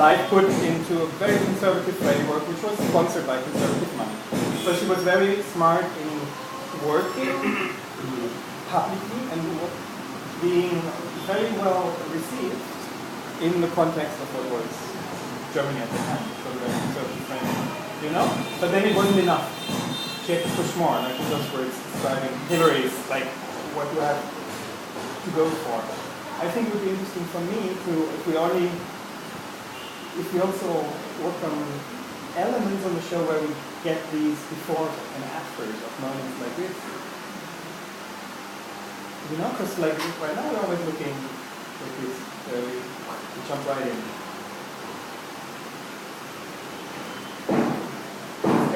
life put into a very conservative framework, which was sponsored by conservative money. So she was very smart in working publicly and being very well received in the context of what was Germany at the time, so very conservative framework, you know? But then it wasn't enough. She had to push more, like those words describing Hillary's, like what you have to go for. I think it would be interesting for me to, if we also work on elements on the show where we get these before and afters of moments like this. You know, because like right now we're always looking at this, we jump right in.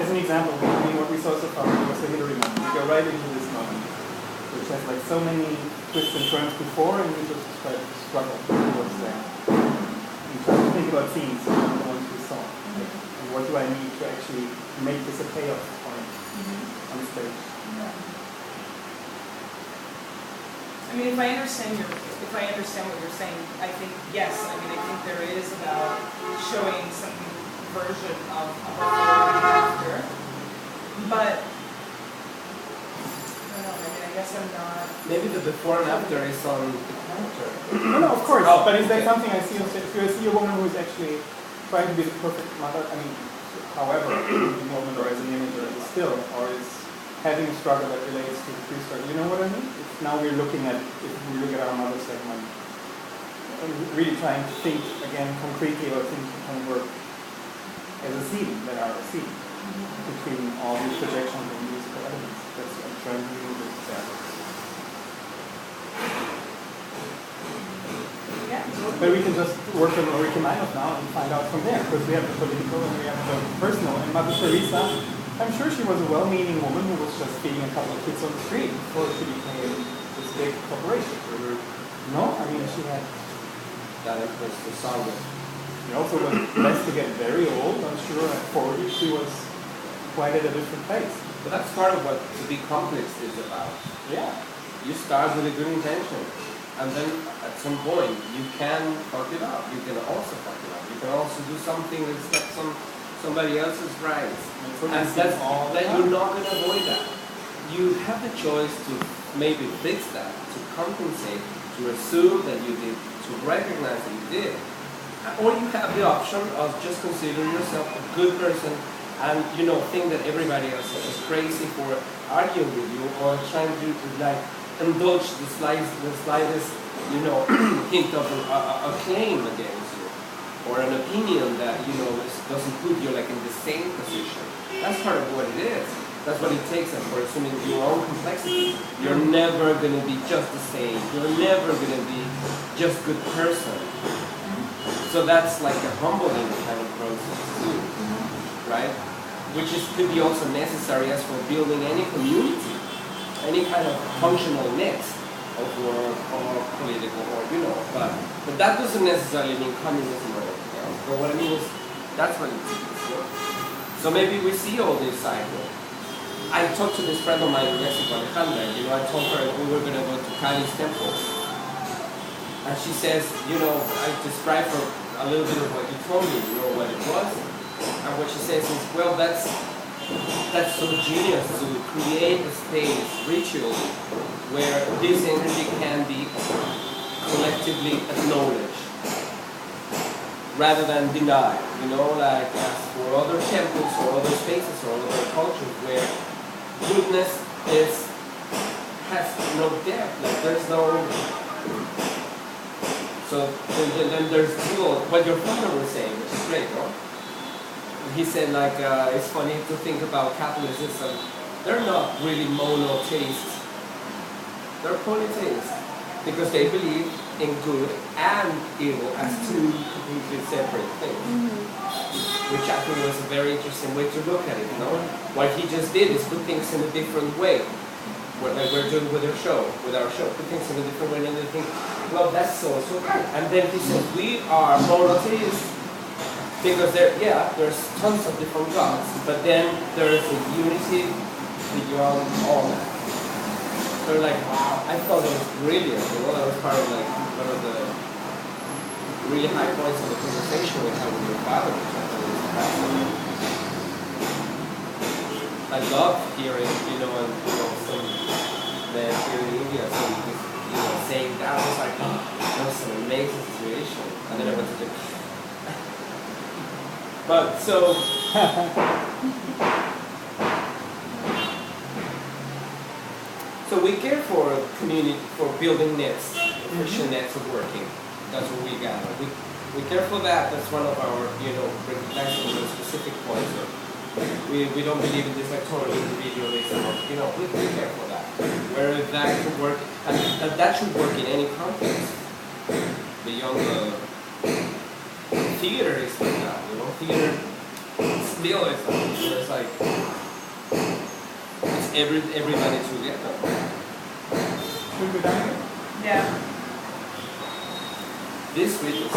As an example, I mean, what we saw so far was the Hillary moment. We go right into this moment, which has like so many twists and turns before, and we just try to struggle towards there. We try to think about scenes, the ones we saw. Like, and what do I need to actually make this a payoff point on stage? Yeah. I mean, if I understand what you're saying, I think yes. I mean, I think there is about showing some version of a before and after, but I don't know. I mean, I guess I'm not. Maybe the before and after is on the character. No, of course. Oh, but is that something I see? If you see a woman who is actually trying to be the perfect mother, I mean, however, a woman or as an image or as a still, or is having a struggle that relates to the pre-struggle. You know what I mean? If now we're looking at, if we look at our mother segment, and really trying to think again concretely about things that can work as a scene, that are a scene between all these projections and musical elements. That's what I'm trying to do with that. Yeah. But we can just work on Ulrike Meinhof now and find out from there, because we have the political and we have the personal. And Mother Teresa, I'm sure she was a well-meaning woman who was just feeding a couple of kids on the street before she became this big corporation. No, I mean she had. That was the saga. She also was blessed to get very old. I'm sure at 40 she was quite at a different pace. But that's part of what To Be Complex is about. Yeah. You start with a good intention, and then at some point you can fuck it up. You can also fuck it up. You can also do something that steps on somebody else's rights. And that you're not going to avoid that. You have the choice to maybe fix that, to compensate, to assume that you did, to recognize that you did. Or you have the option of just considering yourself a good person and, you know, think that everybody else is crazy for arguing with you or trying to like indulge the slightest, you know, hint of a claim against you or an opinion that, you know, doesn't put you like in the same position. That's part of what it is. That's what it takes for assuming your own complexity. You're never going to be just the same. You're never going to be just good person. So that's like a humbling kind of process too, right? Which could be also necessary as for building any community, any kind of functional net of work or political or, you know, but that doesn't necessarily mean communism or anything else. But what I mean is, that's what it is. So maybe we see all this cycle. I talked to this friend of mine in Mexico, Alejandra, you know, I told her we were going to go to Kali's temple. And she says, you know, I described her a little bit of what you told me, you know, what it was. And what she says is, well, that's so genius to create a space, ritually, where this energy can be collectively acknowledged rather than denied, you know, like as for other temples or other spaces or other cultures where goodness has no depth, like there's no. So then there's still what your father was saying, which is great, no? He said like it's funny to think about Catholicism. They're not really monotheists. They're polytheists because they believe in good and evil as two completely separate things. Which I think was a very interesting way to look at it, you know? What he just did is put things in a different way. What we're doing with our show, put things in a different way, and they think, well, that's so. And then he says, we are monotheists, because there's tons of different gods, but then there is a unity beyond all that. So like, wow, I thought it was brilliant, you know, that was part of like, one of the really high points of the conversation we had with father, which I thought was fascinating. I love hearing, you know, and you know, some men here in India, you know, saying that. I was like, oh, that was an amazing situation. And then I went to Japan. But so, so we care for community, for building nets, friction nets of working. That's what we gather. We care for that. That's one of our, you know, recognizing those specific points. We don't believe in this like total individualism. You know, we care for that. Where that could work, and that should work in any context beyond the theater is like that. You know, theater still is that. So it's like it's everybody together. Should we done? Yeah. This week is